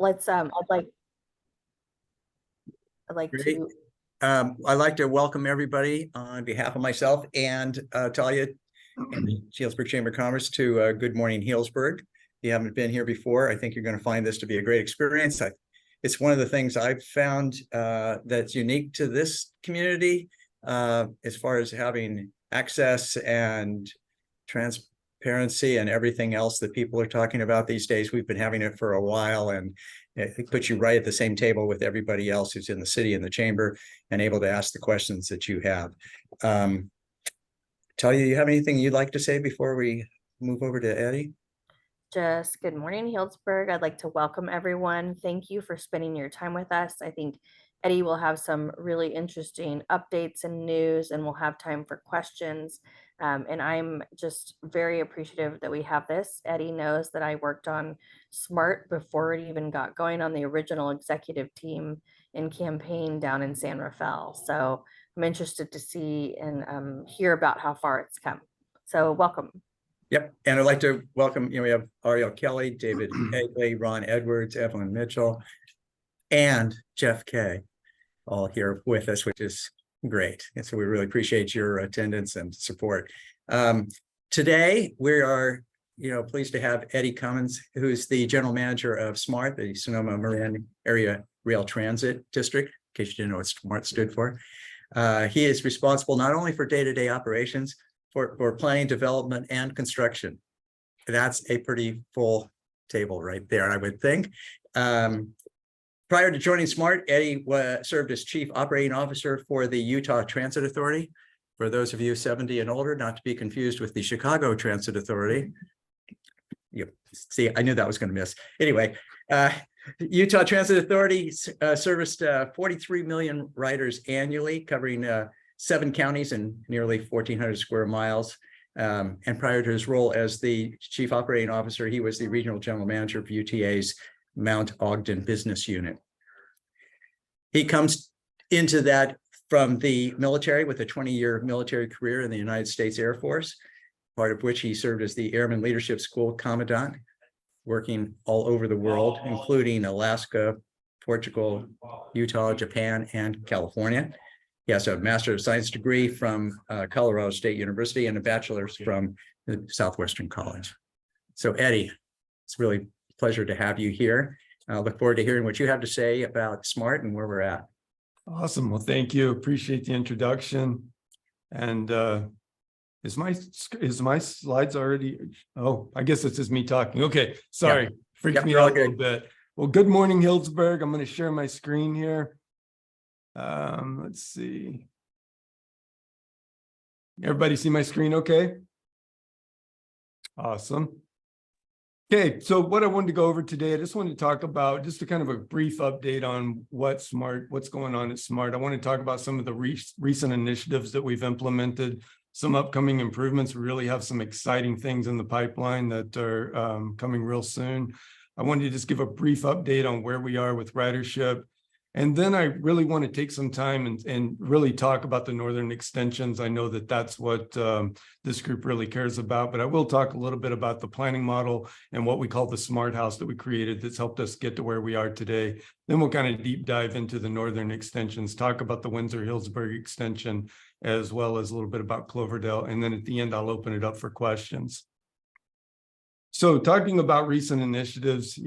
let's I'd like Great. to I'd like to welcome everybody on behalf of myself and Talia and the Healdsburg Chamber of Commerce to Good Morning Healdsburg. If you haven't been here before, I think you're going to find this to be a great experience. It's one of the things I've found that's unique to this community as far as having access and transparency and everything else that people are talking about these days. We've been having it for a while, and it puts you right at the same table with everybody else who's in the city and the chamber and able to ask the questions that you have. Talia, you have anything you'd like to say before we move over to Eddie? just good morning, Healdsburg. I'd like to welcome everyone. Thank you for spending your time with us. I think Eddie will have some really interesting updates and news, and we'll have time for questions. And I'm just very appreciative that we have this. Eddie knows that I worked on S.M.A.R.T before it even got going on the original executive team and campaign down in San Rafael. So I'm interested to see and hear about how far it's come. So welcome. Yep, and I'd like to welcome, we have Ariel Kelly, David Egley, Ron Edwards, Evelyn Mitchell, and Jeff Kay all here with us, which is great. And so we really appreciate your attendance and support. Today, we are, pleased to have Eddy Cumins, who's the general manager of S.M.A.R.T, the Sonoma Marin Area Rail Transit District, in case you didn't know what S.M.A.R.T stood for. He is responsible not only for day-to-day operations, for planning, development, and construction. That's a pretty full table right there, I would think. Prior to joining S.M.A.R.T, Eddie served as Chief Operating Officer for the Utah Transit Authority. For those of you 70 and older, not to be confused with the Chicago Transit Authority. See, I knew that was going to miss. Anyway, Utah Transit Authority serviced 43 million riders annually, covering 7 counties and nearly 1,400 square miles. And prior to his role as the Chief Operating Officer, he was the Regional General Manager of UTA's Mount Ogden Business Unit. He comes into that from the military with a 20-year military career in the United States Air Force, part of which he served as the Airman Leadership School Commandant, working all over the world, including Alaska, Portugal, Utah, Japan, and California. He has a Master of Science degree from Colorado State University and a bachelor's from the Southwestern College. So Eddie, it's really a pleasure to have you here. I look forward to hearing what you have to say about S.M.A.R.T and where we're at. Awesome. Well, thank you. Appreciate the introduction. And is my slides already? Oh, I guess it's just me talking. Okay, sorry. Freaked me out a little bit. Well, good morning, Healdsburg. I'm going to share my screen here. Let's see. Everybody see my screen okay? Awesome. Okay, so what I wanted to go over today, I just wanted to talk about just a kind of a brief update on what's going on at S.M.A.R.T. I want to talk about some of the recent initiatives that we've implemented, some upcoming improvements. We really have some exciting things in the pipeline that are coming real soon. I wanted to just give a brief update on where we are with ridership. And then I really want to take some time and really talk about the northern extensions. I know that that's what this group really cares about, but I will talk a little bit about the planning model and what we call the S.M.A.R.T house that we created that's helped us get to where we are today. Then we'll kind of deep dive into the northern extensions, talk about the Windsor Healdsburg extension, as well as a little bit about Cloverdale. And then at the end, I'll open it up for questions. So talking about recent initiatives,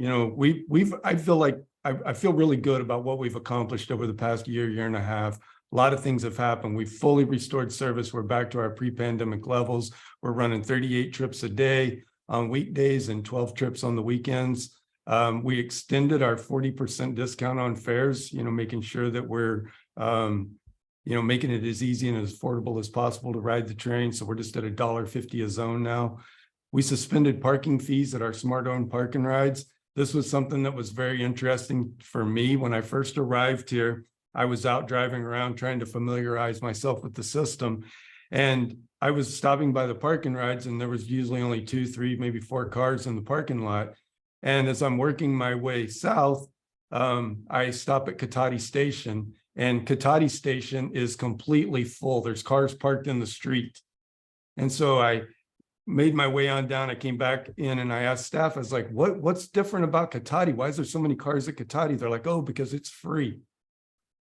I feel really good about what we've accomplished over the past year and a half. A lot of things have happened. We've fully restored service. We're back to our pre-pandemic levels. We're running 38 trips a day on weekdays and 12 trips on the weekends. We extended our 40% discount on fares, making sure that we're, making it as easy and as affordable as possible to ride the train. So we're just at $1.50 a zone now. We suspended parking fees at our S.M.A.R.T-owned park and rides. This was something that was very interesting for me. When I first arrived here, I was out driving around trying to familiarize myself with the system. And I was stopping by the park and rides, and there was usually only 2, 3, maybe 4 cars in the parking lot. And as I'm working my way south, I stop at Cotati Station, and Cotati Station is completely full. There's cars parked in the street. And so I made my way on down. I came back in and I asked staff, I was like, what's different about Cotati? Why is there so many cars at Cotati? They're like, oh, because it's free.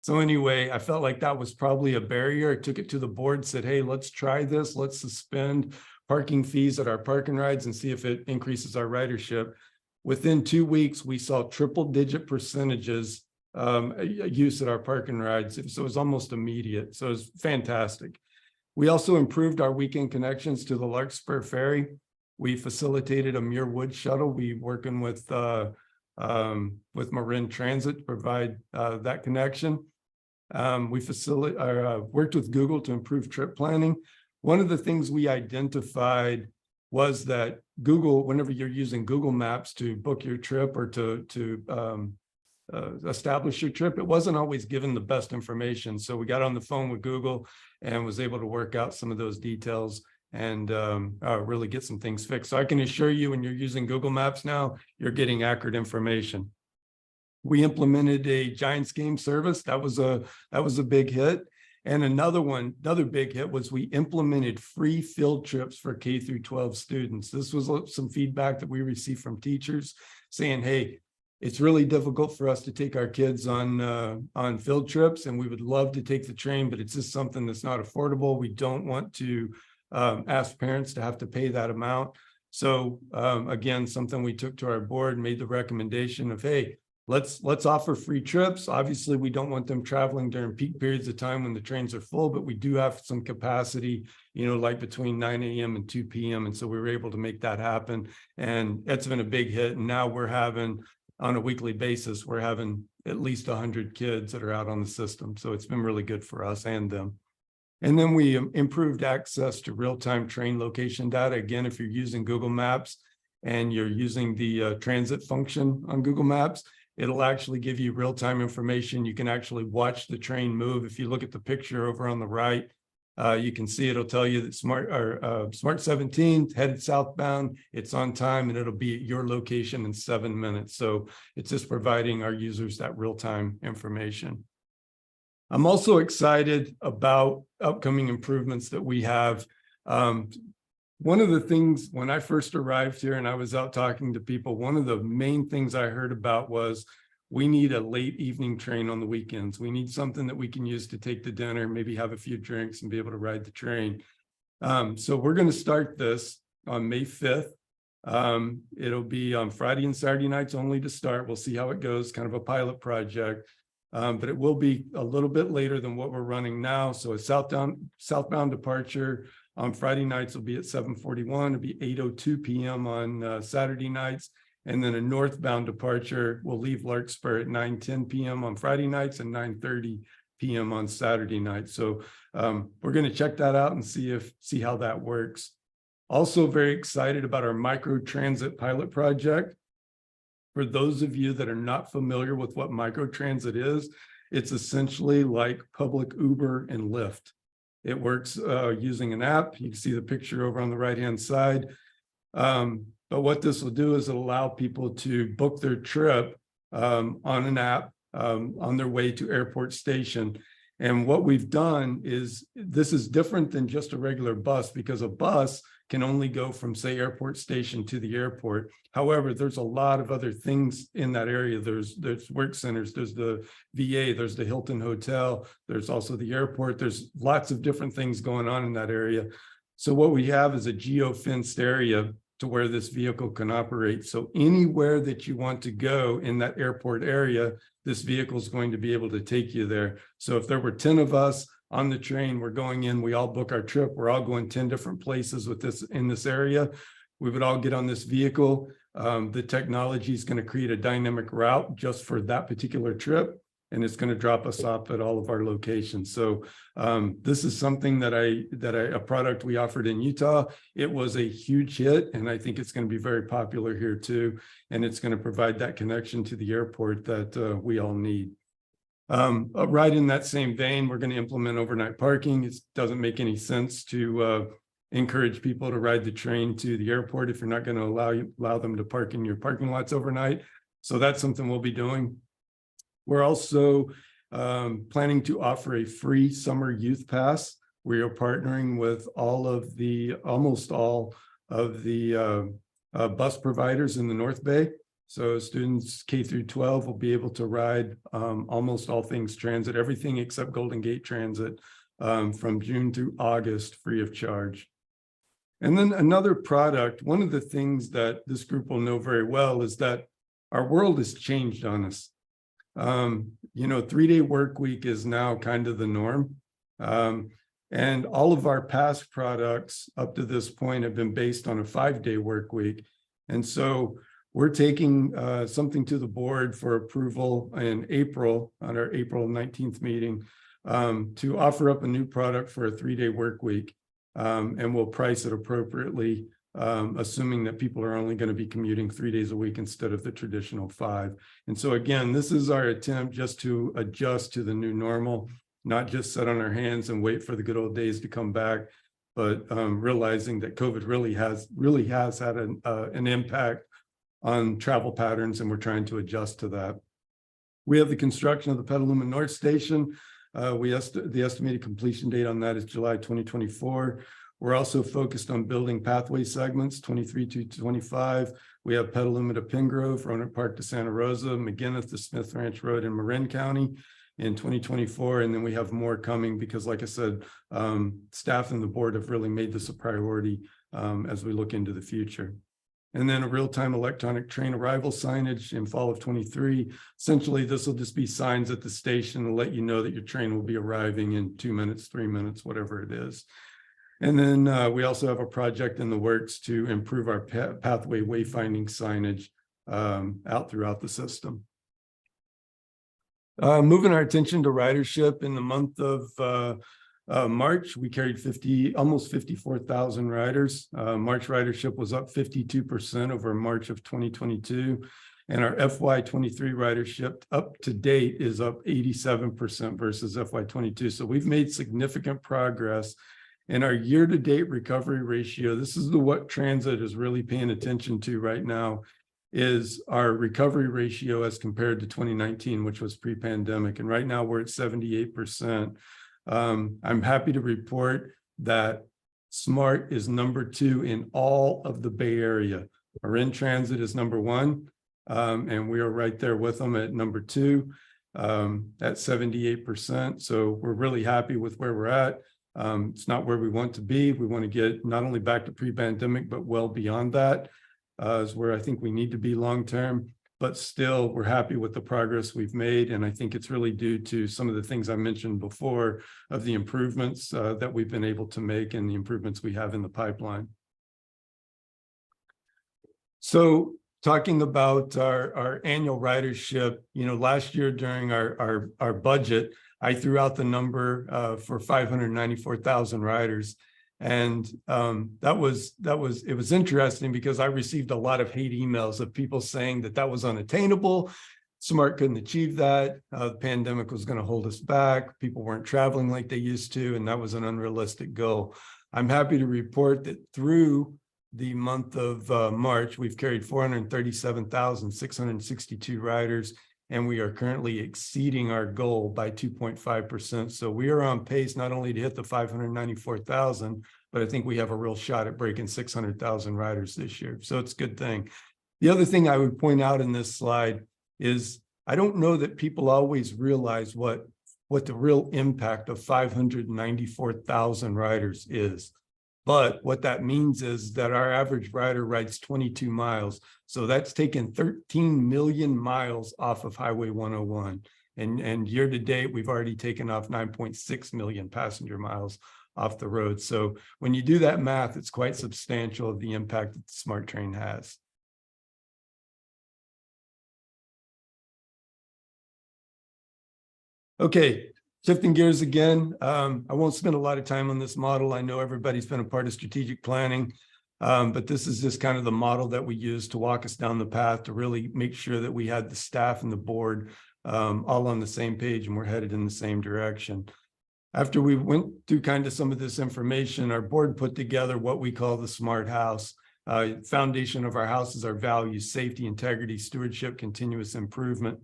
So anyway, I felt like that was probably a barrier. I took it to the board, said, hey, let's try this. Let's suspend parking fees at our parking rides and see if it increases our ridership. Within 2 weeks, we saw triple-digit percentages use at our parking rides. So it was almost immediate. So it was fantastic. We also improved our weekend connections to the Larkspur Ferry. We facilitated a Muir Woods shuttle. We working with Marin Transit to provide that connection. We worked with Google to improve trip planning. One of the things we identified was that Google, whenever you're using Google Maps to book your trip or to establish your trip, it wasn't always given the best information. So we got on the phone with Google and was able to work out some of those details and really get some things fixed. So I can assure you, when you're using Google Maps now, you're getting accurate information. We implemented a Giants game service. That was a big hit. And another big hit was we implemented free field trips for K through 12 students. This was some feedback that we received from teachers saying, hey, it's really difficult for us to take our kids on field trips, and we would love to take the train, but it's just something that's not affordable. We don't want to ask parents to have to pay that amount. So again, something we took to our board, made the recommendation of, hey, let's offer free trips. Obviously, we don't want them traveling during peak periods of time when the trains are full, but we do have some capacity, like between 9 a.m. and 2 p.m. And so we were able to make that happen. And it's been a big hit. And now we're having, on a weekly basis, we're having at least 100 kids that are out on the system. So it's been really good for us and them. And then we improved access to real-time train location data. Again, if you're using Google Maps and you're using the transit function on Google Maps, it'll actually give you real-time information. You can actually watch the train move. If you look at the picture over on the right, you can see it'll tell you that Smart 17 headed southbound, it's on time, and it'll be at your location in 7 minutes. So it's just providing our users that real-time information. I'm also excited about upcoming improvements that we have. One of the things when I first arrived here and I was out talking to people, one of the main things I heard about was we need a late evening train on the weekends. We need something that we can use to take to dinner, maybe have a few drinks and be able to ride the train. So we're going to start this on May 5th. It'll be on Friday and Saturday nights only to start. We'll see how it goes, kind of a pilot project. But it will be a little bit later than what we're running now. So a southbound departure on Friday nights will be at 7:41. It'll be 8:02 p.m. on Saturday nights. And then a northbound departure will leave Larkspur at 9:10 p.m. on Friday nights and 9:30 p.m. on Saturday nights. So we're going to check that out and see how that works. Also very excited about our micro transit pilot project. For those of you that are not familiar with what microtransit is, it's essentially like public Uber and Lyft. It works using an app. You can see the picture over on the right-hand side. But what this will do is it'll allow people to book their trip on an app on their way to airport station. And what we've done is, this is different than just a regular bus, because a bus can only go from, say, airport station to the airport. However, there's a lot of other things in that area. There's work centers, there's the VA, there's the Hilton Hotel, there's also the airport. There's lots of different things going on in that area. So what we have is a geo-fenced area to where this vehicle can operate. So anywhere that you want to go in that airport area, this vehicle is going to be able to take you there. So if there were 10 of us on the train, we're going in, we all book our trip, we're all going 10 different places with this in this area, we would all get on this vehicle. The technology is going to create a dynamic route just for that particular trip, and it's going to drop us off at all of our locations. So this is something that a product we offered in Utah. It was a huge hit, and I think it's going to be very popular here too. And it's going to provide that connection to the airport that we all need. Right in that same vein, we're going to implement overnight parking. It doesn't make any sense to encourage people to ride the train to the airport if you're not going to allow them to park in your parking lots overnight. So that's something we'll be doing. We're also planning to offer a free summer youth pass. We are partnering with almost all of the bus providers in the North Bay. So students K through 12 will be able to ride almost all things transit, everything except Golden Gate Transit from June through August, free of charge. And then another product, one of the things that this group will know very well is that our world has changed on us. 3-day work week is now kind of the norm. And all of our past products up to this point have been based on a 5-day work week. And so we're taking something to the board for approval in April, on our April 19th meeting, to offer up a new product for a 3-day work week. And we'll price it appropriately, assuming that people are only going to be commuting 3 days a week instead of the traditional 5. And so again, this is our attempt just to adjust to the new normal, not just sit on our hands and wait for the good old days to come back, but realizing that COVID really has had an impact on travel patterns, and we're trying to adjust to that. We have the construction of the Petaluma North Station. The estimated completion date on that is July 2024. We're also focused on building pathway segments 23 to 25. We have Petaluma to Pingrove, Roanoke Park to Santa Rosa, McGinnis to Smith Ranch Road in Marin County in 2024. And then we have more coming because, like I said, staff and the board have really made this a priority as we look into the future. And then a real-time electronic train arrival signage in fall of 23. Essentially, this will just be signs at the station to let you know that your train will be arriving in 2 minutes, 3 minutes, whatever it is. And then we also have a project in the works to improve our pathway wayfinding signage out throughout the system. Moving our attention to ridership, in the month of March, we carried almost 54,000 riders. March ridership was up 52% over March of 2022. And our FY23 ridership up to date is up 87% versus FY22. So we've made significant progress. And our year-to-date recovery ratio, this is what transit is really paying attention to right now, is our recovery ratio as compared to 2019, which was pre-pandemic. And right now we're at 78%. I'm happy to report that S.M.A.R.T is #2 in all of the Bay Area. Marin Transit is #1, and we are right there with them at #2 at 78%. So we're really happy with where we're at. It's not where we want to be. We want to get not only back to pre-pandemic, but well beyond that is where I think we need to be long-term. But still, we're happy with the progress we've made. And I think it's really due to some of the things I mentioned before of the improvements that we've been able to make and the improvements we have in the pipeline. So talking about our annual ridership, last year during our budget, I threw out the number for 594,000 riders. And it was interesting because I received a lot of hate emails of people saying that was unattainable. S.M.A.R.T couldn't achieve that. The pandemic was going to hold us back. People weren't traveling like they used to, and that was an unrealistic goal. I'm happy to report that through the month of March, we've carried 437,662 riders, and we are currently exceeding our goal by 2.5%. So we are on pace not only to hit the 594,000, but I think we have a real shot at breaking 600,000 riders this year. So it's a good thing. The other thing I would point out in this slide is I don't know that people always realize what the real impact of 594,000 riders is. But what that means is that our average rider rides 22 miles. So that's taken 13 million miles off of Highway 101. And year to date, we've already taken off 9.6 million passenger miles off the road. So when you do that math, it's quite substantial of the impact that the S.M.A.R.T train has. Okay. Shifting gears again, I won't spend a lot of time on this model. I know everybody's been a part of strategic planning, but this is just kind of the model that we use to walk us down the path to really make sure that we had the staff and the board all on the same page and we're headed in the same direction. After we went through kind of some of this information, our board put together what we call the S.M.A.R.T house. Foundation of our house is our values: safety, integrity, stewardship, continuous improvement.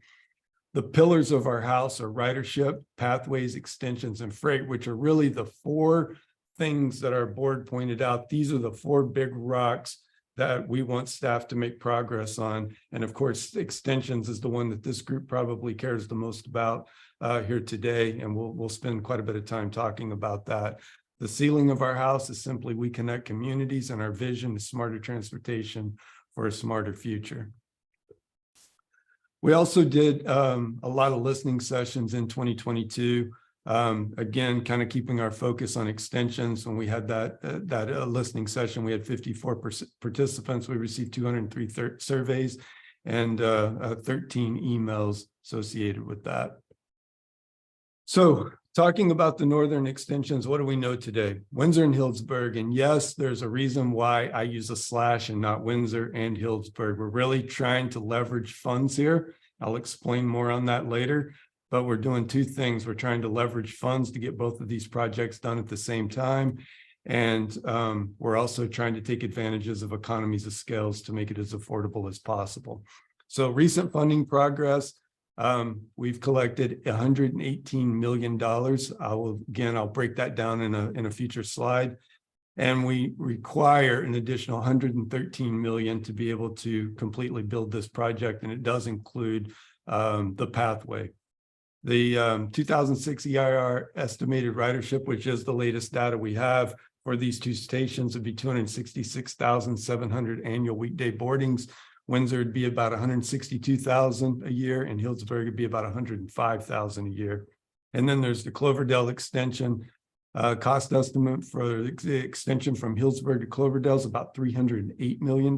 The pillars of our house are ridership, pathways, extensions, and freight, which are really the 4 things that our board pointed out. These are the 4 big rocks that we want staff to make progress on. And of course, extensions is the one that this group probably cares the most about here today. And we'll spend quite a bit of time talking about that. The ceiling of our house is simply we connect communities, and our vision is smarter transportation for a smarter future. We also did a lot of listening sessions in 2022. Again, kind of keeping our focus on extensions. When we had that listening session, we had 54 participants. We received 203 surveys and 13 emails associated with that. So talking about the northern extensions, what do we know today? Windsor and Healdsburg, and yes, there's a reason why I use a slash and not Windsor and Healdsburg. We're really trying to leverage funds here. I'll explain more on that later. But we're doing 2 things. We're trying to leverage funds to get both of these projects done at the same time. And we're also trying to take advantages of economies of scales to make it as affordable as possible. So recent funding progress, we've collected $118 million. I'll break that down in a future slide. And we require an additional $113 million to be able to completely build this project. And it does include the pathway. The 2006 EIR estimated ridership, which is the latest data we have for these 2 stations, would be 266,700 annual weekday boardings. Windsor would be about 162,000 a year, and Healdsburg would be about 105,000 a year. And then there's the Cloverdale extension. Cost estimate for the extension from Healdsburg to Cloverdale is about $308 million.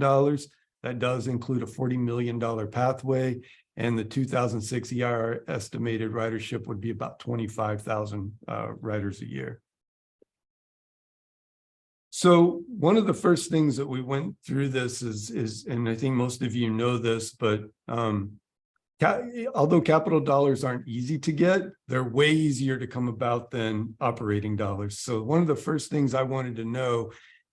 That does include a $40 million pathway. And the 2006 EIR estimated ridership would be about 25,000 riders a year. So one of the first things that we went through this is, and I think most of you know this, but although capital dollars aren't easy to get, they're way easier to come about than operating dollars. So one of the first things I wanted to know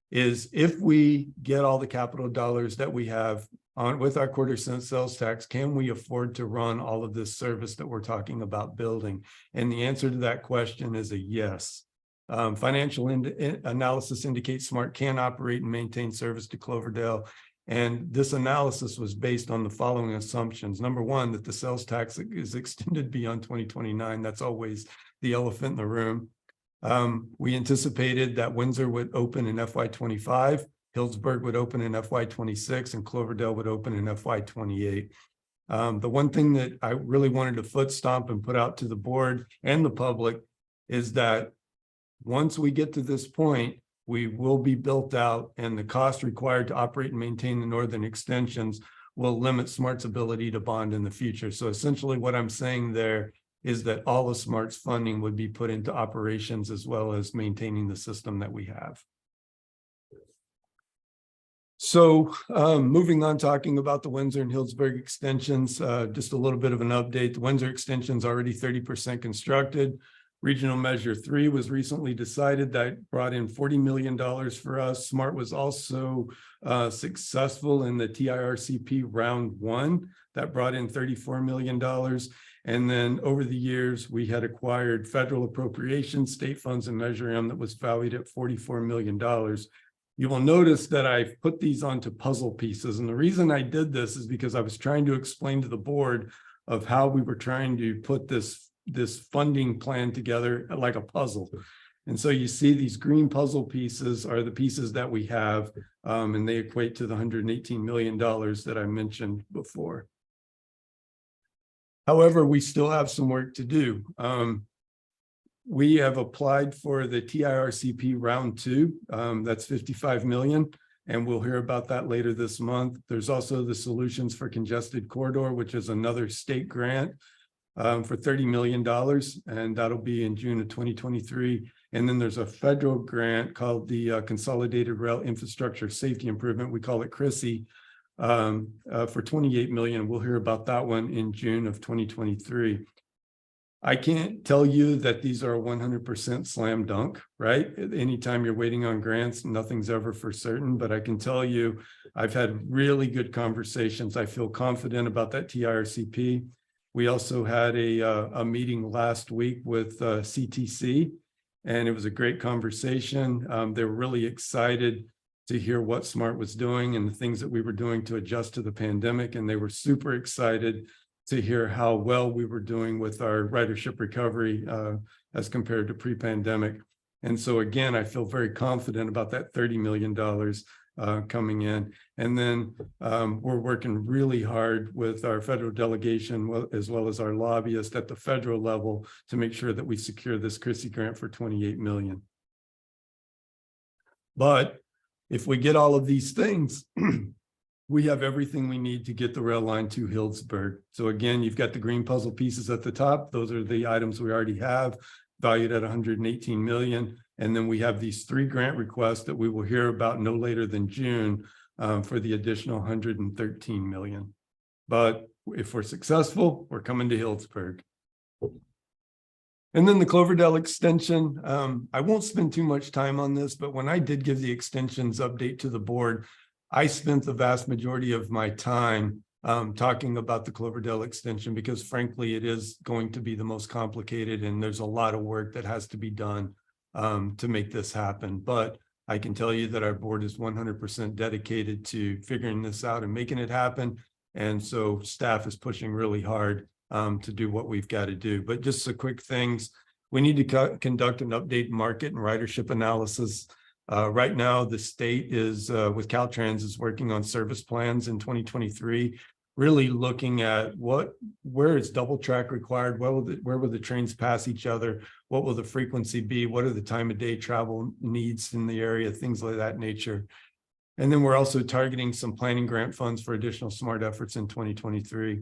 is if we get all the capital dollars that we have on with our quarter-cent sales tax, can we afford to run all of this service that we're talking about building? And the answer to that question is a yes. Financial analysis indicates S.M.A.R.T can operate and maintain service to Cloverdale. And this analysis was based on the following assumptions. Number one, that the sales tax is extended beyond 2029. That's always the elephant in the room. We anticipated that Windsor would open in FY25. Healdsburg would open in FY26, and Cloverdale would open in FY28. The one thing that I really wanted to foot stomp and put out to the board and the public is that once we get to this point, we will be built out, and the cost required to operate and maintain the northern extensions will limit S.M.A.R.T's ability to bond in the future. So essentially what I'm saying there is that all of S.M.A.R.T's funding would be put into operations as well as maintaining the system that we have. So moving on, talking about the Windsor and Healdsburg extensions, just a little bit of an update. The Windsor extension is already 30% constructed. Regional Measure 3 was recently decided. That brought in $40 million for us. S.M.A.R.T was also successful in the TIRCP round 1. That brought in $34 million. And then over the years, we had acquired federal appropriations, state funds, and Measure M that was valued at $44 million. You will notice that I've put these onto puzzle pieces. And the reason I did this is because I was trying to explain to the board of how we were trying to put this funding plan together like a puzzle. And so you see these green puzzle pieces are the pieces that we have, and they equate to the $118 million that I mentioned before. However, we still have some work to do. We have applied for the TIRCP round 2. That's $55 million, and we'll hear about that later this month. There's also the Solutions for Congested Corridor, which is another state grant for $30 million, and that'll be in June of 2023. And then there's a federal grant called the Consolidated Rail Infrastructure Safety Improvement. We call it CRISI, for $28 million. We'll hear about that one in June of 2023. I can't tell you that these are a 100% slam dunk, right? Anytime you're waiting on grants, nothing's ever for certain, but I can tell you, I've had really good conversations. I feel confident about that TIRCP. We also had a meeting last week with CTC, and it was a great conversation. They were really excited to hear what S.M.A.R.T was doing and the things that we were doing to adjust to the pandemic. And they were super excited to hear how well we were doing with our ridership recovery as compared to pre-pandemic. And so again, I feel very confident about that $30 million coming in. And then we're working really hard with our federal delegation as well as our lobbyists at the federal level to make sure that we secure this Chrissy grant for $28 million. But if we get all of these things, we have everything we need to get the rail line to Healdsburg. So again, you've got the green puzzle pieces at the top. Those are the items we already have, valued at 118 million. And then we have these 3 grant requests that we will hear about no later than June for the additional 113 million. But if we're successful, we're coming to Healdsburg. And then the Cloverdale extension, I won't spend too much time on this, but when I did give the extensions update to the board, I spent the vast majority of my time talking about the Cloverdale extension because frankly, it is going to be the most complicated and there's a lot of work that has to be done to make this happen. But I can tell you that our board is 100% dedicated to figuring this out and making it happen. And so staff is pushing really hard to do what we've got to do. But just some quick things. We need to conduct an update market and ridership analysis. Right now, the state is with Caltrans is working on service plans in 2023, really looking at where is double track required, where will the trains pass each other, what will the frequency be, what are the time of day travel needs in the area, things like that nature. And then we're also targeting some planning grant funds for additional SMART efforts in 2023.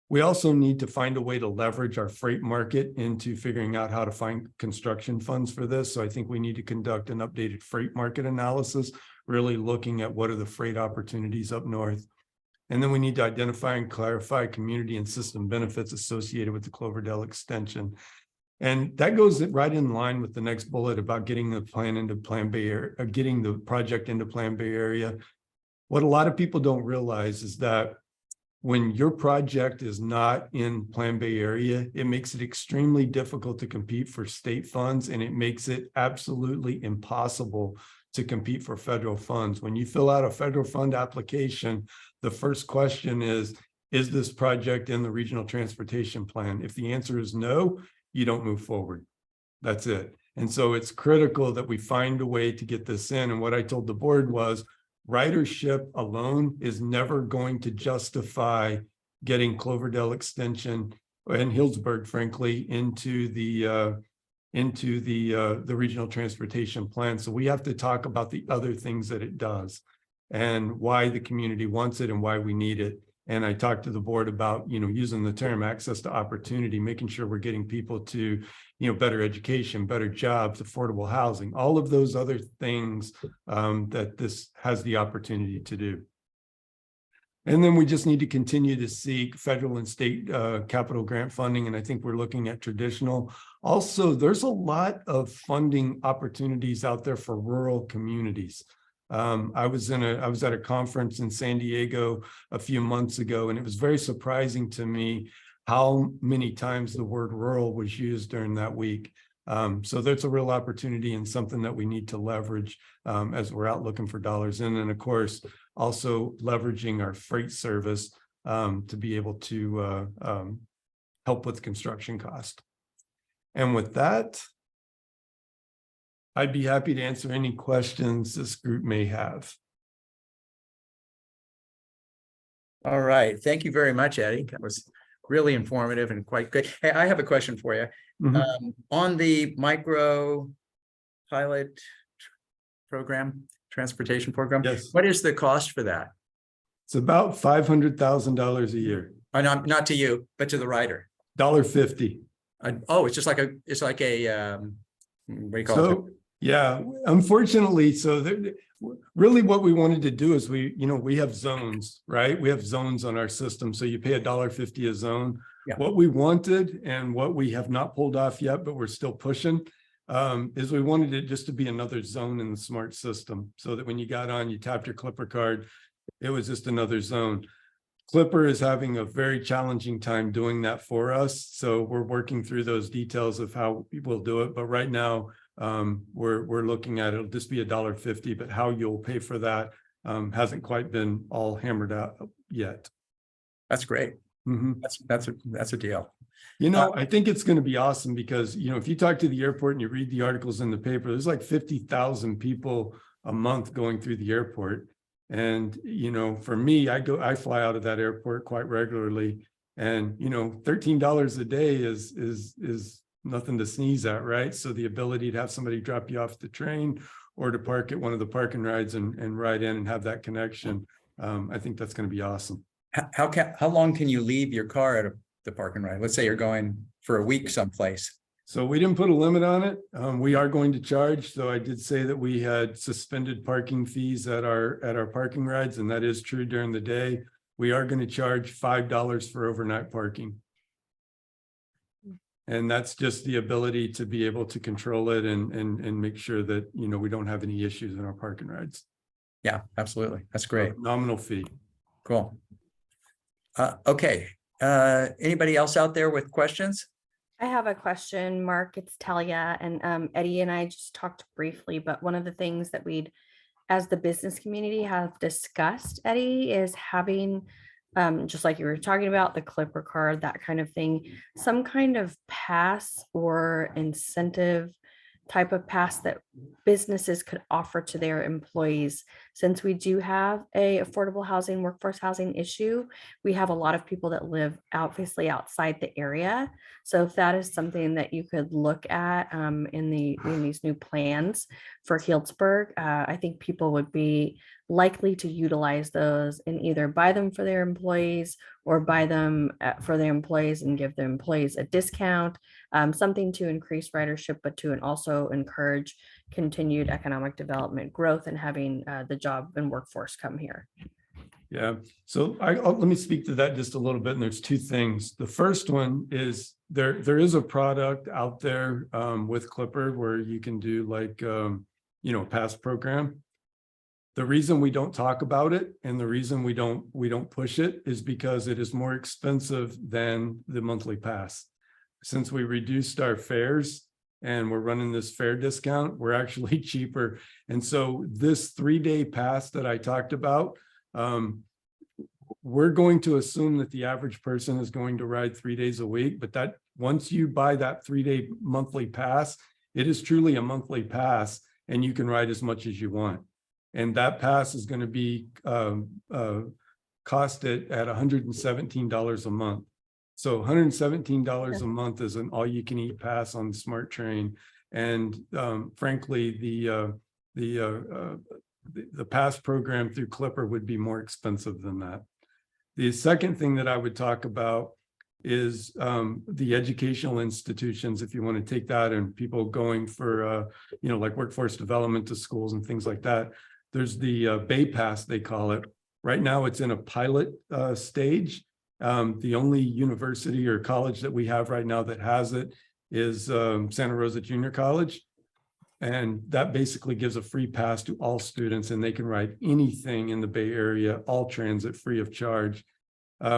We also need to find a way to leverage our freight market into figuring out how to find construction funds for this. So I think we need to conduct an updated freight market analysis, really looking at what are the freight opportunities up north. And then we need to identify and clarify community and system benefits associated with the Cloverdale extension. And that goes right in line with the next bullet about getting the plan into Plan Bay Area, getting the project into Plan Bay Area. What a lot of people don't realize is that when your project is not in Plan Bay Area, it makes it extremely difficult to compete for state funds, and it makes it absolutely impossible to compete for federal funds. When you fill out a federal fund application, the first question is this project in the regional transportation plan? If the answer is no, you don't move forward. That's it. And so it's critical that we find a way to get this in. And what I told the board was, ridership alone is never going to justify getting Cloverdale extension and Healdsburg, frankly, into the regional transportation plan. So we have to talk about the other things that it does and why the community wants it and why we need it. And I talked to the board about, using the term access to opportunity, making sure we're getting people to, better education, better jobs, affordable housing, all of those other things that this has the opportunity to do. And then we just need to continue to seek federal and state capital grant funding. And I think we're looking at traditional. Also, there's a lot of funding opportunities out there for rural communities. I was at a conference in San Diego a few months ago, and it was very surprising to me how many times the word rural was used during that week. So there's a real opportunity and something that we need to leverage as we're out looking for dollars. And then, of course, also leveraging our freight service to be able to help with construction cost. And with that, I'd be happy to answer any questions this group may have. All right. Thank you very much, Eddie. That was really informative and quite good. Hey, I have a question for you. Mm-hmm. On the micro pilot program, transportation program, Yes. What is the cost for that? It's about $500,000 a year. Not to you, but to the rider. $1.50. Oh, it's just like a, what do you call it? Yeah, unfortunately, really what we wanted to do is we have zones, right? We have zones on our system. So you pay $1.50 a zone. Yeah. What we wanted and what we have not pulled off yet, but we're still pushing, is we wanted it just to be another zone in the SMART system so that when you got on, you tapped your Clipper card, it was just another zone. Clipper is having a very challenging time doing that for us. So we're working through those details of how we'll do it. But right now, we're looking at, it'll just be $1.50, but how you'll pay for that hasn't quite been all hammered out yet. That's great. Mhm. That's a deal. You know, I think it's going to be awesome because, you know, if you talk to the airport and you read the articles in the paper, there's like 50,000 people a month going through the airport. And, you know, for me, I fly out of that airport quite regularly, and, you know, $13 a day is nothing to sneeze at, right? So the ability to have somebody drop you off the train or to park at one of the parking rides and ride in and have that connection, I think that's going to be awesome. How long can you leave your car at the park and ride? Let's say you're going for a week someplace. So we didn't put a limit on it. We are going to charge. So I did say that we had suspended parking fees at our parking rides, and that is true during the day. We are going to charge $5 for overnight parking. And that's just the ability to be able to control it and make sure that, you know, we don't have any issues in our parking rides. Yeah, absolutely. That's great. Nominal fee. Cool. Okay. Anybody else out there with questions? I have a question, Mark. It's Talia, and Eddie and I just talked briefly, but one of the things that we'd, as the business community, have discussed, Eddie, is having, just like you were talking about, the Clipper card, that kind of thing, some kind of pass or incentive type of pass that businesses could offer to their employees. Since we do have a affordable housing, workforce housing issue, we have a lot of people that live obviously outside the area. So if that is something that you could look at in these new plans for Healdsburg, I think people would be likely to utilize those and either buy them for their employees or buy them for their employees and give the employees a discount, something to increase ridership, but to also encourage continued economic development growth and having the job and workforce come here. Yeah. So let me speak to that just a little bit. And there's two things. The first one is there is a product out there with Clipper where you can do like, you know, a pass program. The reason we don't talk about it and the reason we don't push it is because it is more expensive than the monthly pass. Since we reduced our fares and we're running this fare discount, we're actually cheaper. And so this 3-day pass that I talked about, we're going to assume that the average person is going to ride 3 days a week, but that once you buy that 3-day monthly pass, it is truly a monthly pass and you can ride as much as you want. And that pass is going to be costed at $117 a month. So $117 a month is an all-you-can-eat pass on the S.M.A.R.T train. And frankly, the pass program through Clipper would be more expensive than that. The second thing that I would talk about is the educational institutions, if you want to take that, and people going for, you know, like workforce development to schools and things like that. There's the Bay Pass, they call it. Right now, it's in a pilot stage. The only university or college that we have right now that has it is Santa Rosa Junior College. And that basically gives a free pass to all students, and they can ride anything in the Bay Area, all transit free of charge.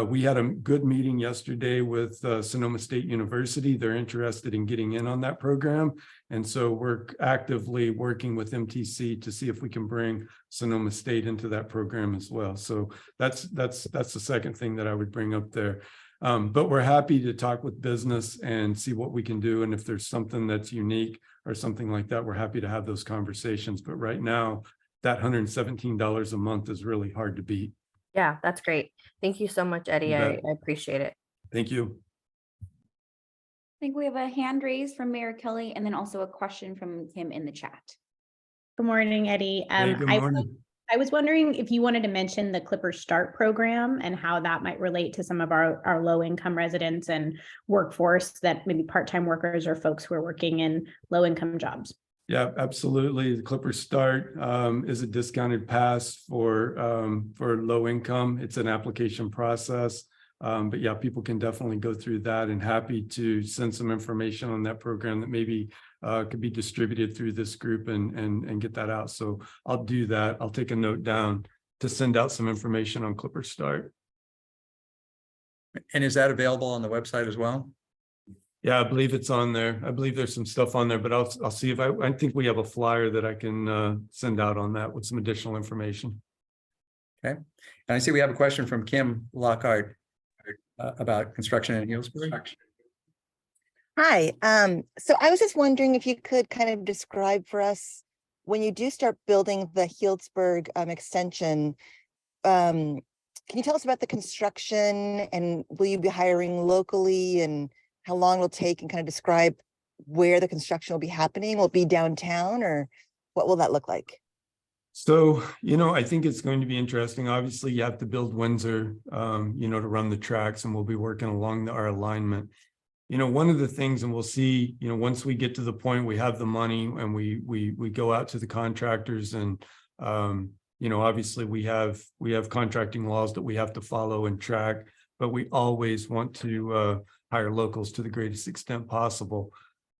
We had a good meeting yesterday with Sonoma State University. They're interested in getting in on that program. And so we're actively working with MTC to see if we can bring Sonoma State into that program as well. So that's the second thing that I would bring up there. But we're happy to talk with business and see what we can do. And if there's something that's unique or something like that, we're happy to have those conversations. But right now, that $117 a month is really hard to beat. Yeah, that's great. Thank you so much, Eddie. I appreciate it. Thank you. I think we have a hand raised from Mayor Kelly and then also a question from Kim in the chat. Good morning, Eddie. Hey, good morning. I was wondering if you wanted to mention the Clipper START program and how that might relate to some of our low-income residents and workforce, that maybe part-time workers or folks who are working in low-income jobs. Yeah, absolutely. The Clipper START is a discounted pass for low income. It's an application process. But yeah, people can definitely go through that, and happy to send some information on that program that maybe could be distributed through this group and get that out. So I'll do that. I'll take a note down to send out some information on Clipper START. And is that available on the website as well? Yeah, I believe it's on there. I believe there's some stuff on there, but I'll see if I think we have a flyer that I can send out on that with some additional information. Okay. And I see we have a question from Kim Lockhart about construction in Healdsburg. Hi, so I was just wondering if you could kind of describe for us, when you do start building the Healdsburg extension, can you tell us about the construction, and will you be hiring locally, and how long it'll take, and kind of describe where the construction will be happening? Will it be downtown, or what will that look like? So, I think it's going to be interesting. Obviously, you have to build Windsor, to run the tracks, and we'll be working along our alignment. One of the things, and we'll see, once we get to the point we have the money and we go out to the contractors, and obviously we have contracting laws that we have to follow and track, but we always want to hire locals to the greatest extent possible.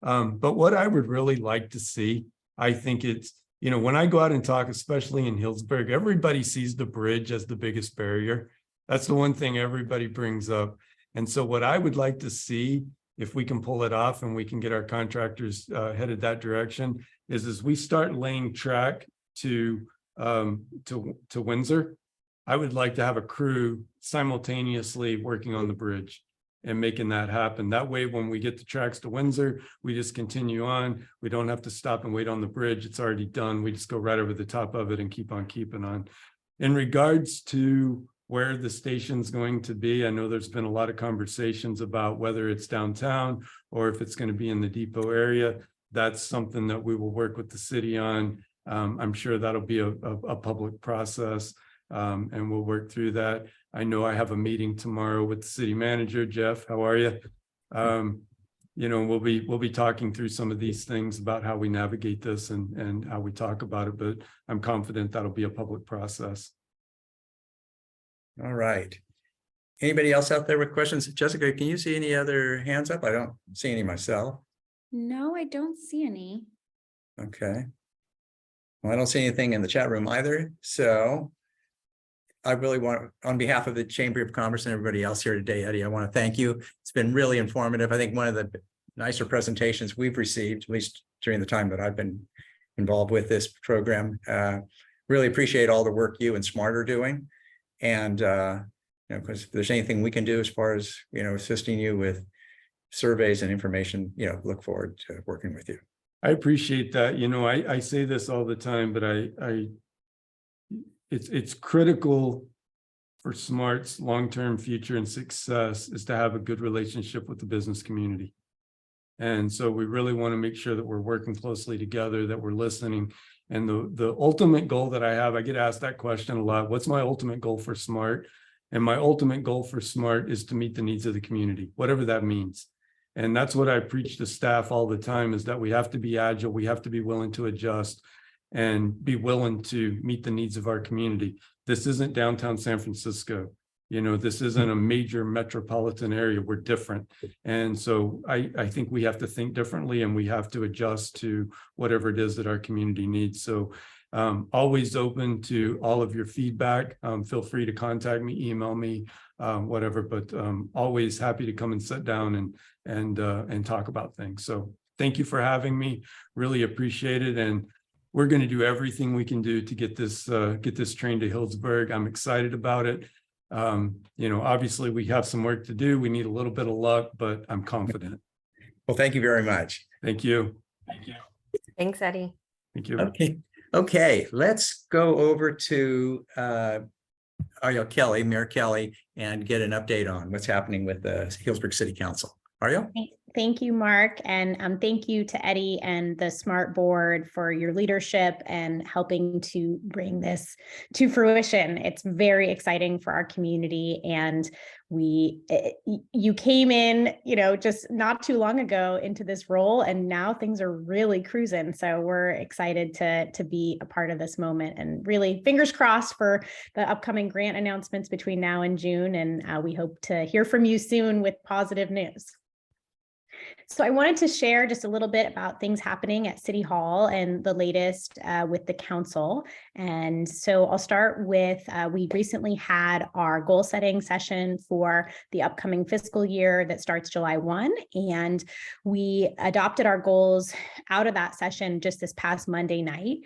But what I would really like to see, I think it's, when I go out and talk, especially in Healdsburg, everybody sees the bridge as the biggest barrier. That's the one thing everybody brings up. And so what I would like to see, if we can pull it off and we can get our contractors headed that direction, is as we start laying track to Windsor, I would like to have a crew simultaneously working on the bridge and making that happen. That way, when we get the tracks to Windsor, we just continue on. We don't have to stop and wait on the bridge. It's already done. We just go right over the top of it and keep on keeping on. In regards to where the station's going to be, I know there's been a lot of conversations about whether it's downtown or if it's going to be in the depot area. That's something that we will work with the city on. I'm sure that'll be a public process, and we'll work through that. I know I have a meeting tomorrow with the city manager. Jeff, how are you? We'll be talking through some of these things about how we navigate this and how we talk about it, but I'm confident that'll be a public process. All right. Anybody else out there with questions? Jessica, can you see any other hands up? I don't see any myself. No, I don't see any. Okay. Well, I don't see anything in the chat room either. So I really want, on behalf of the Chamber of Commerce and everybody else here today, Eddie, I want to thank you. It's been really informative. I think one of the nicer presentations we've received, at least during the time that I've been involved with this program. Really appreciate all the work you and S.M.A.R.T are doing. And, because if there's anything we can do as far as, assisting you with surveys and information, look forward to working with you. I appreciate that. I say this all the time, but it's critical for S.M.A.R.T's long-term future and success is to have a good relationship with the business community. And so we really want to make sure that we're working closely together, that we're listening. And the ultimate goal that I have, I get asked that question a lot. What's my ultimate goal for S.M.A.R.T? And my ultimate goal for S.M.A.R.T is to meet the needs of the community, whatever that means. And that's what I preach to staff all the time, is that we have to be agile. We have to be willing to adjust and be willing to meet the needs of our community. This isn't downtown San Francisco. This isn't a major metropolitan area. We're different. And so I think we have to think differently, and we have to adjust to whatever it is that our community needs. So always open to all of your feedback. Feel free to contact me, email me, whatever, but always happy to come and sit down and talk about things. So thank you for having me. Really appreciate it. And we're going to do everything we can do to get this train to Healdsburg. I'm excited about it. Obviously we have some work to do. We need a little bit of luck, but I'm confident. Well, thank you very much. Thank you. Thanks, Eddie. Thank you. Okay. Let's go over to Ariel Kelly, Mayor Kelly, and get an update on what's happening with the Healdsburg City Council. Ariel? Thank you, Mark. And thank you to Eddie and the S.M.A.R.T board for your leadership and helping to bring this to fruition. It's very exciting for our community. And you came in, just not too long ago into this role, and now things are really cruising. So we're excited to be a part of this moment, and really fingers crossed for the upcoming grant announcements between now and June. And we hope to hear from you soon with positive news. So I wanted to share just a little bit about things happening at City Hall and the latest with the council. And so I'll start with, we recently had our goal setting session for the upcoming fiscal year that starts July 1. And we adopted our goals out of that session just this past Monday night.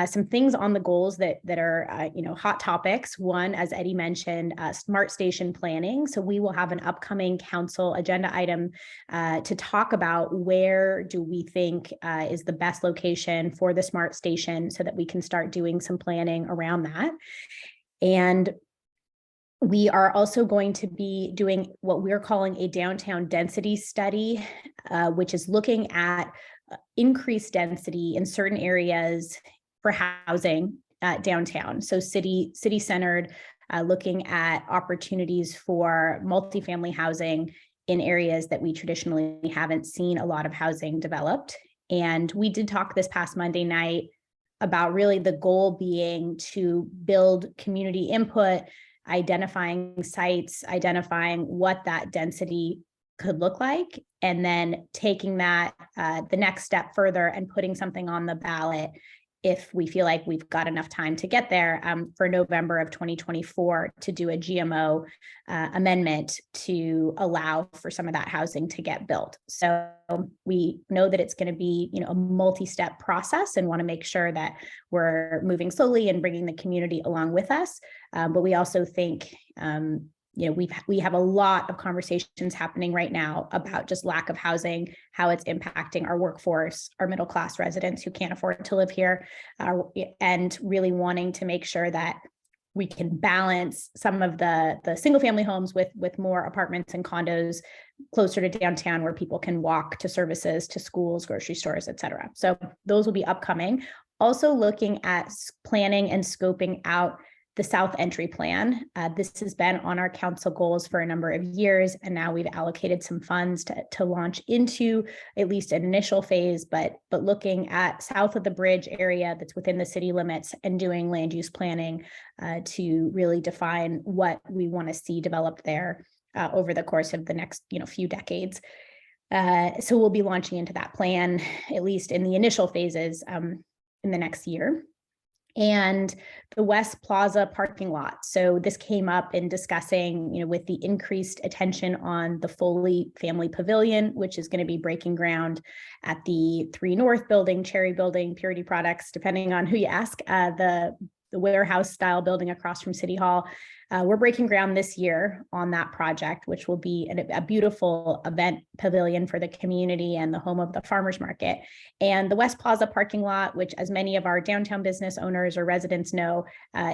Some things on the goals that are hot topics. One, as Eddie mentioned, smart station planning. So we will have an upcoming council agenda item to talk about where do we think is the best location for the smart station so that we can start doing some planning around that. And we are also going to be doing what we're calling a downtown density study, which is looking at increased density in certain areas for housing downtown. So city-centered, looking at opportunities for multifamily housing in areas that we traditionally haven't seen a lot of housing developed. And we did talk this past Monday night about really the goal being to build community input, identifying sites, identifying what that density could look like, and then taking that the next step further and putting something on the ballot if we feel like we've got enough time to get there for November of 2024 to do a GMO amendment to allow for some of that housing to get built. So we know that it's going to be, a multi-step process and want to make sure that we're moving slowly and bringing the community along with us. But we also think, we have a lot of conversations happening right now about just lack of housing, how it's impacting our workforce, our middle class residents who can't afford to live here, and really wanting to make sure that we can balance some of the single family homes with more apartments and condos closer to downtown where people can walk to services, to schools, grocery stores, et cetera. So those will be upcoming. Also looking at planning and scoping out the South Entry Plan. This has been on our council goals for a number of years, and now we've allocated some funds to launch into at least an initial phase, but looking at south of the bridge area that's within the city limits and doing land use planning to really define what we want to see developed there over the course of the next few decades. So we'll be launching into that plan, at least in the initial phases in the next year. And the West Plaza parking lot. So this came up in discussing, with the increased attention on the Foley Family Pavilion, which is going to be breaking ground at the 3 North building, Cherry building, Purity Products, depending on who you ask, the warehouse style building across from City Hall. We're breaking ground this year on that project, which will be a beautiful event pavilion for the community and the home of the farmers market. And the West Plaza parking lot, which as many of our downtown business owners or residents know,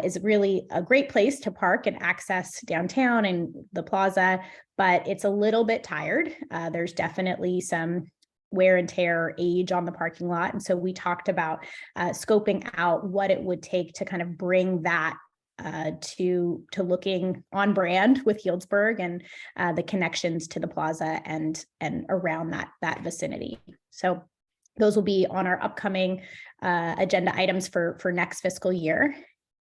is really a great place to park and access downtown and the plaza, but it's a little bit tired. There's definitely some wear and tear, age on the parking lot. And so we talked about scoping out what it would take to kind of bring that to looking on brand with Healdsburg and the connections to the plaza and around that vicinity. So those will be on our upcoming agenda items for next fiscal year.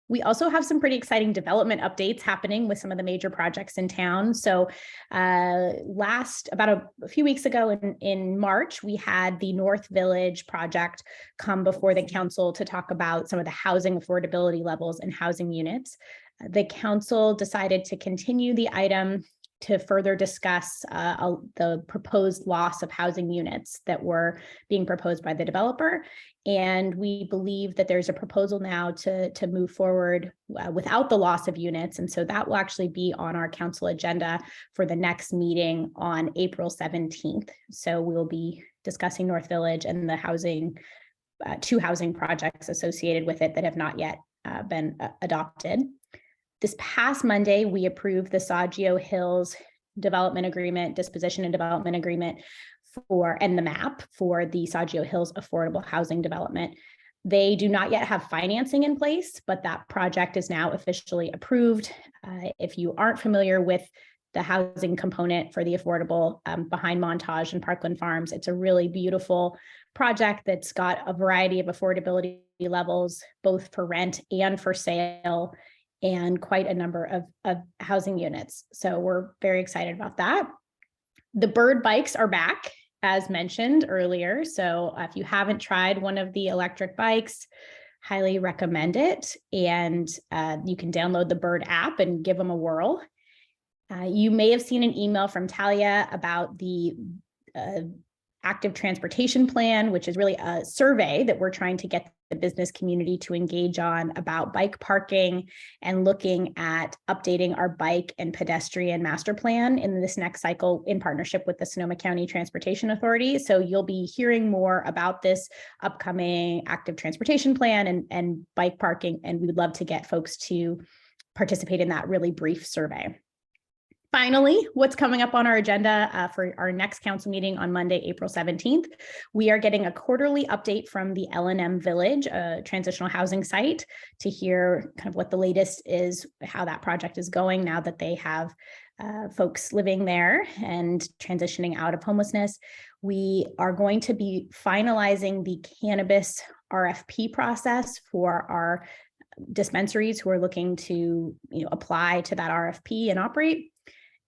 We also have some pretty exciting development updates happening with some of the major projects in town. So about a few weeks ago in March, we had the North Village project come before the council to talk about some of the housing affordability levels and housing units. The council decided to continue the item to further discuss the proposed loss of housing units that were being proposed by the developer. And we believe that there's a proposal now to move forward without the loss of units. And so that will actually be on our council agenda for the next meeting on April 17th. So we'll be discussing North Village and the housing, 2 housing projects associated with it that have not yet been adopted. This past Monday, we approved the Saggio Hills development agreement, disposition and development agreement and the map for the Saggio Hills affordable housing development. They do not yet have financing in place, but that project is now officially approved. If you aren't familiar with the housing component for the affordable behind Montage and Parkland Farms, it's a really beautiful project that's got a variety of affordability levels, both for rent and for sale, and quite a number of housing units. So we're very excited about that. The bird bikes are back. as mentioned earlier. So if you haven't tried one of the electric bikes, highly recommend it. And you can download the Bird app and give them a whirl. You may have seen an email from Talia about the active transportation plan, which is really a survey that we're trying to get the business community to engage on about bike parking and looking at updating our bike and pedestrian master plan in this next cycle in partnership with the Sonoma County Transportation Authority. So you'll be hearing more about this upcoming active transportation plan and bike parking, and we would love to get folks to participate in that really brief survey. Finally, what's coming up on our agenda for our next council meeting on Monday, April 17th, we are getting a quarterly update from the L&M Village, a transitional housing site, to hear kind of what the latest is, how that project is going now that they have folks living there and transitioning out of homelessness. We are going to be finalizing the cannabis RFP process for our dispensaries who are looking to apply to that RFP and operate.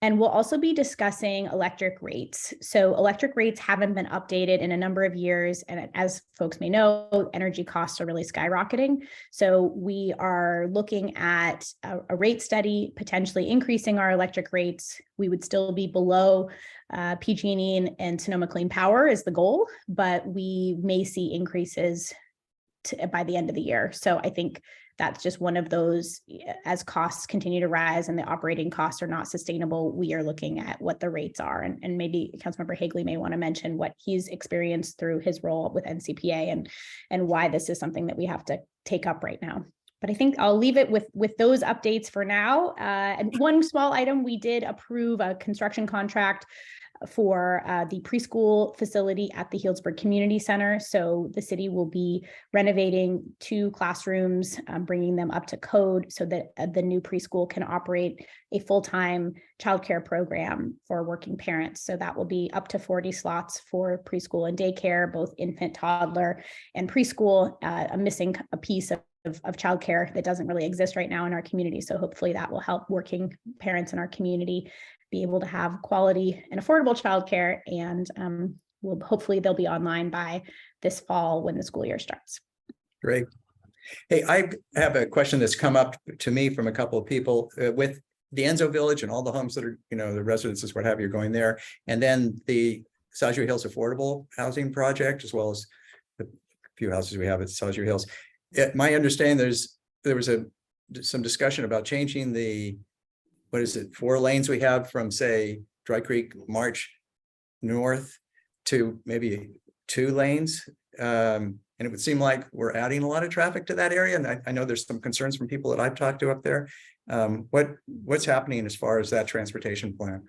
And we'll also be discussing electric rates. So electric rates haven't been updated in a number of years. And as folks may know, energy costs are really skyrocketing. So we are looking at a rate study, potentially increasing our electric rates. We would still be below PG&E and Sonoma Clean Power is the goal, but we may see increases by the end of the year. So I think that's just one of those, as costs continue to rise and the operating costs are not sustainable, we are looking at what the rates are. And maybe Councilmember Hagley may want to mention what he's experienced through his role with NCPA and why this is something that we have to take up right now. But I think I'll leave it with those updates for now. And one small item, we did approve a construction contract for the preschool facility at the Healdsburg Community Center. So the city will be renovating 2 classrooms, bringing them up to code so that the new preschool can operate a full-time childcare program for working parents. So that will be up to 40 slots for preschool and daycare, both infant, toddler, and preschool, missing a piece of childcare that doesn't really exist right now in our community. So hopefully that will help working parents in our community be able to have quality and affordable childcare, and hopefully they'll be online by this fall when the school year starts. Great. Hey, I have a question that's come up to me from a couple of people with the Enzo Village and all the homes that are, the residences, what have you, going there, and then the Sauger Hills Affordable Housing Project, as well as the few houses we have at Sauger Hills. My understanding, there was some discussion about changing the 4 lanes we have from, say, Dry Creek March north to maybe 2 lanes. And it would seem like we're adding a lot of traffic to that area. And I know there's some concerns from people that I've talked to up there. What's happening as far as that transportation plan?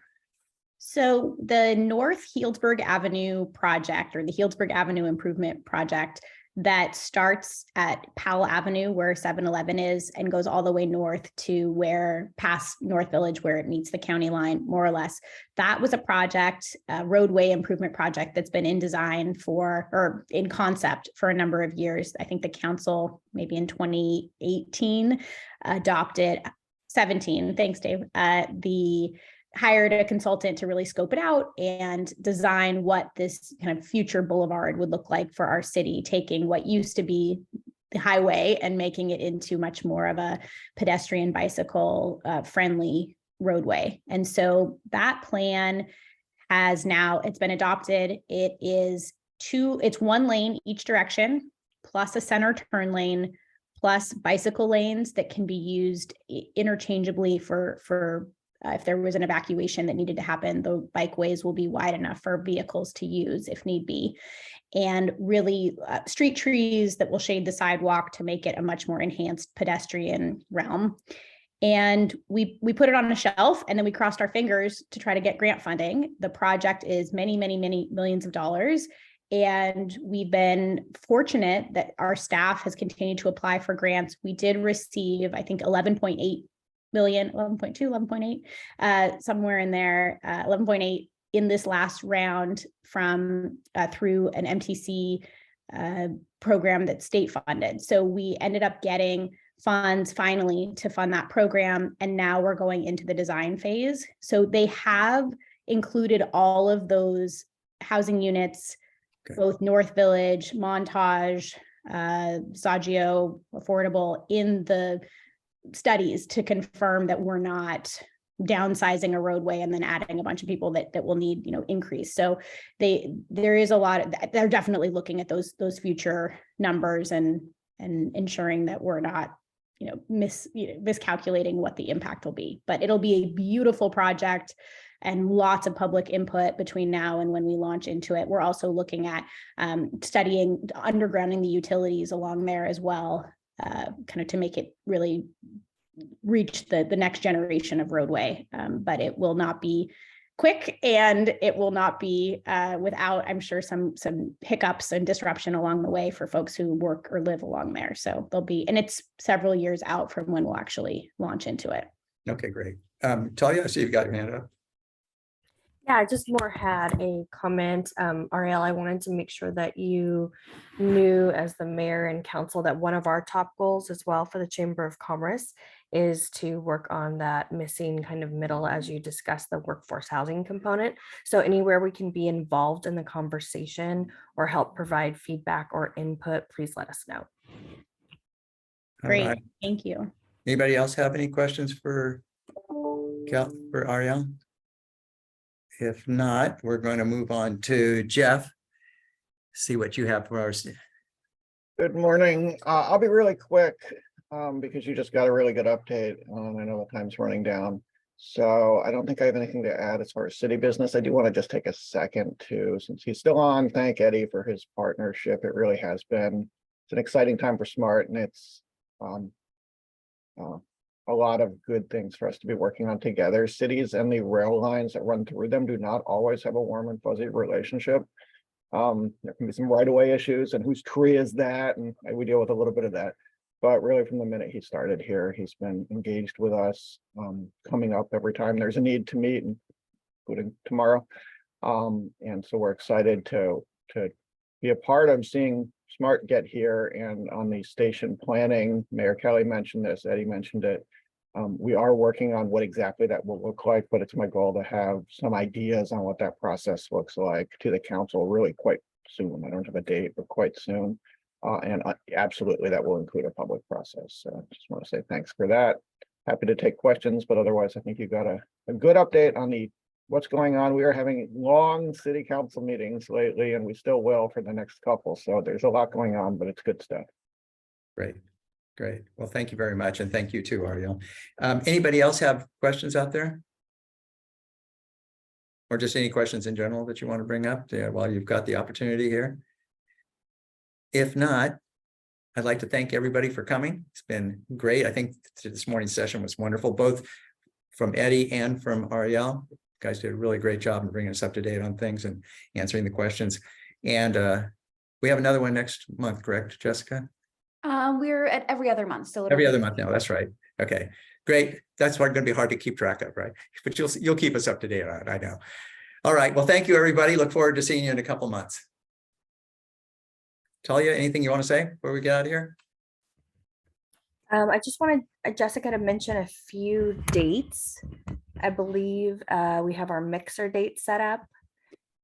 So the North Healdsburg Avenue project, or the Healdsburg Avenue Improvement Project, that starts at Powell Avenue where 7-Eleven is and goes all the way north to where past North Village where it meets the county line, more or less. That was a project, a roadway improvement project that's been in design or in concept for a number of years. I think the council maybe in 2018 adopted 17. Thanks, Dave. Hired a consultant to really scope it out and design what this kind of future boulevard would look like for our city, taking what used to be the highway and making it into much more of a pedestrian bicycle friendly roadway. And so that plan it's been adopted. It's 1 lane each direction, plus a center turn lane, plus bicycle lanes that can be used interchangeably for if there was an evacuation that needed to happen, the bikeways will be wide enough for vehicles to use if need be. And really street trees that will shade the sidewalk to make it a much more enhanced pedestrian realm. And we put it on a shelf and then we crossed our fingers to try to get grant funding. The project is many, many, many millions of dollars. And we've been fortunate that our staff has continued to apply for grants. We did receive, I think, 11.8 million, 11.2, 11.8, somewhere in there, 11.8 in this last round from through an MTC program that's state funded. So we ended up getting funds finally to fund that program. And now we're going into the design phase. So they have included all of those housing units, Okay. both North Village, Montage, Saggio, affordable in the studies to confirm that we're not downsizing a roadway and then adding a bunch of people that will need, increase. So there is a lot of, they're definitely looking at those future numbers and ensuring that we're not, miscalculating what the impact will be. But it'll be a beautiful project and lots of public input between now and when we launch into it. We're also looking at studying undergrounding the utilities along there as well, kind of to make it really reach the next generation of roadway. But it will not be quick, and it will not be without, I'm sure, some hiccups and disruption along the way for folks who work or live along there. So there'll be, and it's several years out from when we'll actually launch into it. Okay, great. Talia, I see you've got your hand up. Yeah, I just more had a comment. Ariel, I wanted to make sure that you knew as the mayor and council that one of our top goals as well for the Chamber of Commerce is to work on that missing kind of middle as you discuss the workforce housing component. So anywhere we can be involved in the conversation or help provide feedback or input, please let us know. All Great, right. thank you. Anybody else have any questions for Ariel? If not, we're going to move on to Jeff. See what you have for us. Good morning. I'll be really quick because you just got a really good update. I know the time's running down. So I don't think I have anything to add as far as city business. I do want to just take a second to, since he's still on, thank Eddie for his partnership. It really has been, it's an exciting time for S.M.A.R.T, and it's a lot of good things for us to be working on together. Cities and the rail lines that run through them do not always have a warm and fuzzy relationship. There can be some right-of-way issues and whose tree is that, and we deal with a little bit of that. But really, from the minute he started here, he's been engaged with us, coming up every time there's a need to meet, including tomorrow. And so we're excited to be a part of seeing S.M.A.R.T get here. And on the station planning, Mayor Kelly mentioned this, Eddie mentioned it. We are working on what exactly that will look like, but it's my goal to have some ideas on what that process looks like to the council really quite soon. I don't have a date, but quite soon. And absolutely, that will include a public process. So I just want to say thanks for that. Happy to take questions, but otherwise, I think you got a good update on what's going on. We are having long city council meetings lately, and we still will for the next couple. So there's a lot going on, but it's good stuff. Great. Great. Well, thank you very much. And thank you too, Ariel. Anybody else have questions out there? Or just any questions in general that you want to bring up while you've got the opportunity here? If not, I'd like to thank everybody for coming. It's been great. I think this morning's session was wonderful, both from Eddie and from Ariel. You guys did a really great job in bringing us up to date on things and answering the questions. And we have another one next month, correct, Jessica? We're at every other month. So Every other month now. That's right. Okay, great. That's going to be hard to keep track of, right? But you'll keep us up to date on it, I know. All right. Well, thank you, everybody. Look forward to seeing you in a couple months. Talia, anything you want to say before we get out of here? I just wanted Jessica to mention a few dates. I believe we have our mixer date set up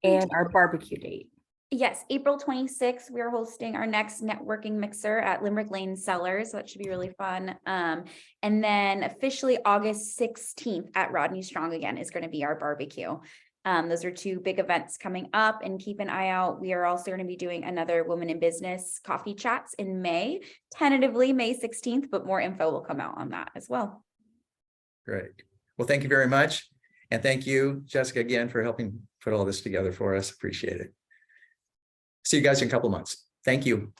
and our barbecue date. Yes, April 26th, we're hosting our next networking mixer at Limerick Lane Cellars. So that should be really fun. And then officially August 16th at Rodney Strong again is going to be our barbecue. Those are two big events coming up, and keep an eye out. We are also going to be doing another Women in Business coffee chats in May, tentatively May 16th, but more info will come out on that as well. Great. Well, thank you very much. And thank you, Jessica, again, for helping put all this together for us. Appreciate it. See you guys in a couple months. Thank you.